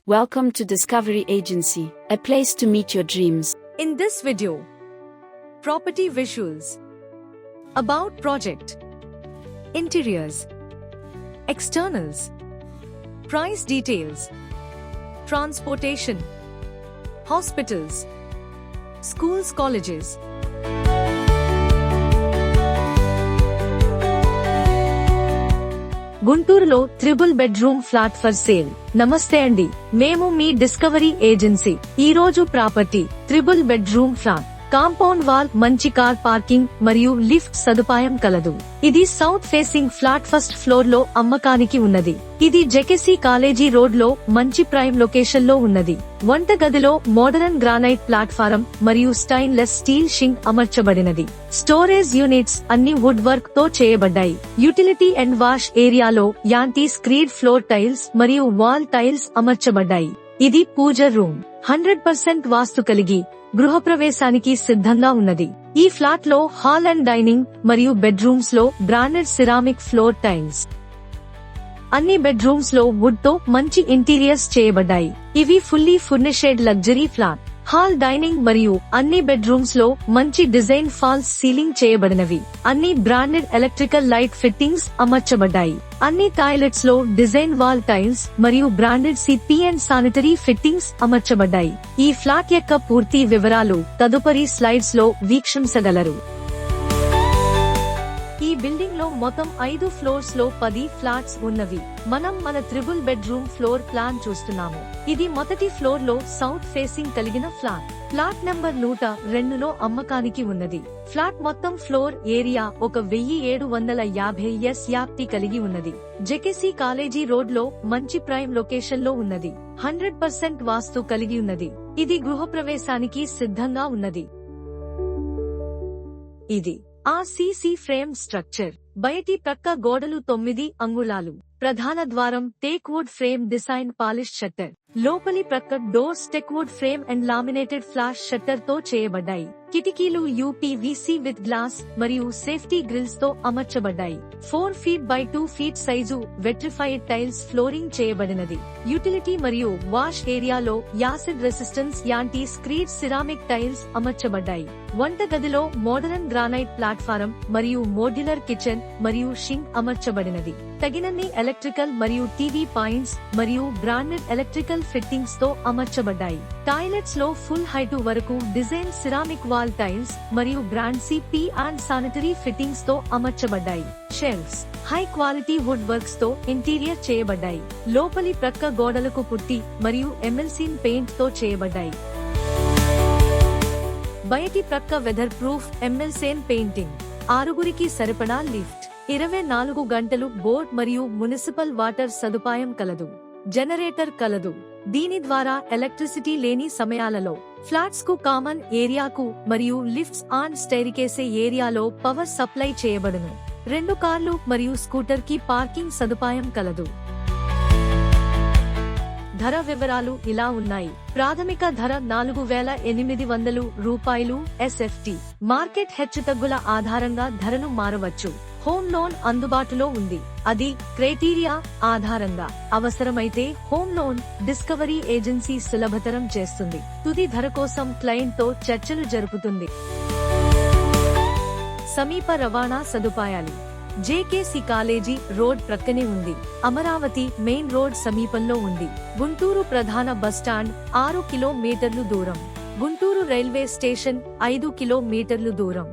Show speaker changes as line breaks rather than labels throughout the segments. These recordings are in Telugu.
Welcome to Discovery Agency, a place to meet your dreams.
In this video, property visuals about project, interiors, externals, price details, transportation, hospitals, schools, colleges. గుంటూరులో 3 బెడ్రూమ్ ఫ్లాట్ ఫర్ సేల్. నమస్తే అండి, మేము మీ డిస్కవరీ ఏజెన్సీ. ఈ రోజు property 3 bedroom flat, compound wall, మంచి కార్ పార్కింగ్ మరియు లిఫ్ట్ సదుపాయం కలదు. ఇది south facing flat, first floor లో అమ్మకానికి ఉన్నది. ఇది జెకెసి కాలేజీ రోడ్ లో మంచి ప్రైమ్ లొకేషన్ లో ఉన్నది. వంట గదిలో మోడరన్ గ్రానైట్ ప్లాట్ఫారం మరియు స్టైన్లెస్ స్టీల్ షింక్ అమర్చబడినది. స్టోరేజ్ యూనిట్స్ అన్ని వుడ్ వర్క్ తో చేయబడ్డాయి. యూటిలిటీ అండ్ వాష్ ఏరియాలో యాంటీ స్క్రీడ్ ఫ్లోర్ టైల్స్ మరియు వాల్ టైల్స్ అమర్చబడ్డాయి. ఇది పూజ రూమ్. 100% వాస్తు కలిగి గృహప్రవేశానికి సిద్ధంగా ఉన్నది. ఈ ఫ్లాట్ లో హాల్ అండ్ డైనింగ్ మరియు బెడ్రూమ్స్ లో బ్రాండెడ్ సిరామిక్ ఫ్లోర్ టైల్స్. అన్ని బెడ్రూమ్స్ లో వుడ్ తో మంచి ఇంటీరియర్స్ చేయబడ్డాయి. ఇవి fully furnished luxury flat. Hall, dining మరియు అన్ని బెడ్రూమ్స్ లో మంచి డిజైన్ ఫాల్స్ సీలింగ్ చేయబడినవి. అన్ని బ్రాండెడ్ ఎలక్ట్రికల్ లైట్ ఫిట్టింగ్స్ అమర్చబడ్డాయి. అన్ని టాయిలెట్స్ లో డిజైన్ వాల్ టైల్స్ మరియు branded CP and sanitary fittings అమర్చబడ్డాయి. ఈ ఫ్లాట్ యొక్క పూర్తి వివరాలు తదుపరి స్లైడ్స్ లో వీక్షించగలరు. ఈ బిల్డింగ్ లో మొత్తం 5 ఫ్లోర్స్ లో 10 ఫ్లాట్స్ ఉన్నవి. మనం మన 3 బెడ్రూమ్ ఫ్లోర్ ప్లాన్ చూస్తున్నాము. ఇది మొదటి ఫ్లోర్ లో సౌత్ ఫేసింగ్ కలిగిన ఫ్లాట్. ఫ్లాట్ నంబర్ 102 లో అమ్మకానికి ఉన్నది. ఫ్లాట్ మొత్తం ఫ్లోర్ ఏరియా 1750 వ్యాప్తి కలిగి ఉన్నది. జెకెసి కాలేజీ రోడ్ లో మంచి ప్రైమ్ లొకేషన్ లో ఉన్నది. 100% వాస్తు కలిగి ఉన్నది. ఇది గృహప్రవేశానికి సిద్ధంగా ఉన్నది. ఇది ఆర్సీసీ ఫ్రేమ్ స్ట్రక్చర్. బయటి ప్రక్క గోడలు 9 అంగుళాలు. ప్రధాన ద్వారం teak wood frame design polish shutter. లోపలి ప్రక్క doors teakwood frame and laminated flush shutter తో చేయబడ్డాయి. కిటికీలు యూపీవీసీ విత్ గ్లాస్ మరియు సేఫ్టీ గ్రిల్స్ తో అమర్చబడ్డాయి. 4 feet by 2 feet size vitrified tiles flooring చేయబడినది. యూటిలిటీ మరియు వాష్ ఏరియాలో acid resistance anti skid ceramic tiles అమర్చబడ్డాయి. వంట గదిలో మోడరన్ గ్రానైట్ ప్లాట్ఫారం మరియు మోడ్యులర్ కిచెన్ మరియు షింక్ అమర్చబడినది. తగినన్ని ఎలక్ట్రికల్ మరియు టీవీ పాయింట్స్ మరియు బ్రాండెడ్ ఎలక్ట్రికల్ ఫిట్టింగ్స్ తో అమర్చబడ్డాయి. టాయిలెట్స్ లో ఫుల్ హైట్ వరకు డిజైన్ సిరామిక్ వాల్ టైల్స్ మరియు brand CP and sanitary fittings తో అమర్చబడ్డాయి. Shelves high quality wood works తో ఇంటీరియర్ చేయబడ్డాయి. లోపలి ప్రక్క గోడలకు పుట్టి మరియు ఎమ్మెల్సీన్ పెయింట్ తో చేయబడ్డాయి. బయటి ప్రక్క వెదర్ ప్రూఫ్ ఎమ్మెల్సేన్ పెయింటింగ్. 6గురికి సరిపడా లిఫ్ట్, 24 గంటలు బోర్డ్ మరియు మునిసిపల్ వాటర్ సదుపాయం కలదు. జనరేటర్ కలదు. దీని ద్వారా ఎలక్ట్రిసిటీ లేని సమయాలలో ఫ్లాట్స్ కు కామన్ ఏరియాకు మరియు లిఫ్ట్స్ అండ్ స్టైర్కేసే ఏరియాలో పవర్ సప్లై చేయబడును. 2 కార్లు మరియు స్కూటర్ కి పార్కింగ్ సదుపాయం కలదు. ధర వివరాలు ఇలా ఉన్నాయి. ప్రాథమిక ధర 4800 రూపాయలు. ఎస్ఎఫ్టి మార్కెట్ హెచ్చుతగ్గుల ఆధారంగా ధరను మారవచ్చు. హోమ్ లోన్ అందుబాటులో ఉంది. అది క్రైటీరియా ఆధారంగా. అవసరమైతే హోమ్ లోన్ డిస్కవరీ ఏజెన్సీ సులభతరం చేస్తుంది. తుది ధర కోసం క్లయింట్ తో చర్చలు జరుపుతుంది. సమీప రవాణా సదుపాయాలు. జేకేసి కాలేజీ రోడ్ ప్రక్కనే ఉంది. అమరావతి మెయిన్ రోడ్ సమీపంలో ఉంది. గుంటూరు ప్రధాన బస్టాండ్ 6 కిలోమీటర్లు దూరం. గుంటూరు రైల్వే స్టేషన్ 5 కిలోమీటర్లు దూరం.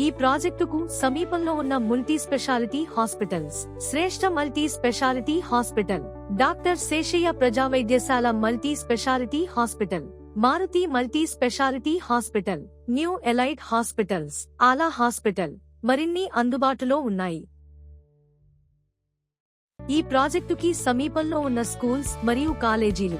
ఈ ప్రాజెక్టుకు సమీపంలో ఉన్న multi speciality hospitals: Shreshtha multi speciality hospital, doctor Seshaiah Prajavaidyasala multi speciality hospital, Maruti multi speciality hospital, new elite hospitals, ఆలా హాస్పిటల్ మరిన్ని అందుబాటులో ఉన్నాయి. ఈ ప్రాజెక్టుకి సమీపంలో ఉన్న స్కూల్స్ మరియు కాలేజీలు: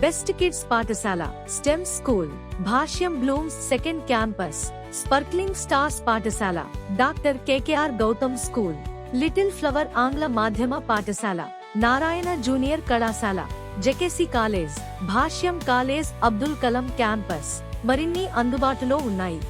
బెస్ట్ కిడ్స్ పాఠశాల, STEM school, Bhashyam blooms second campus, sparkling stars పాఠశాల, doctor KKR Gautam school, little flower ఆంగ్ల మాధ్యమ పాఠశాల, నారాయణ జూనియర్ కళాశాల, JKC college, Bhashyam college, Abdul Kalam campus మరిన్ని అందుబాటులో ఉన్నాయి.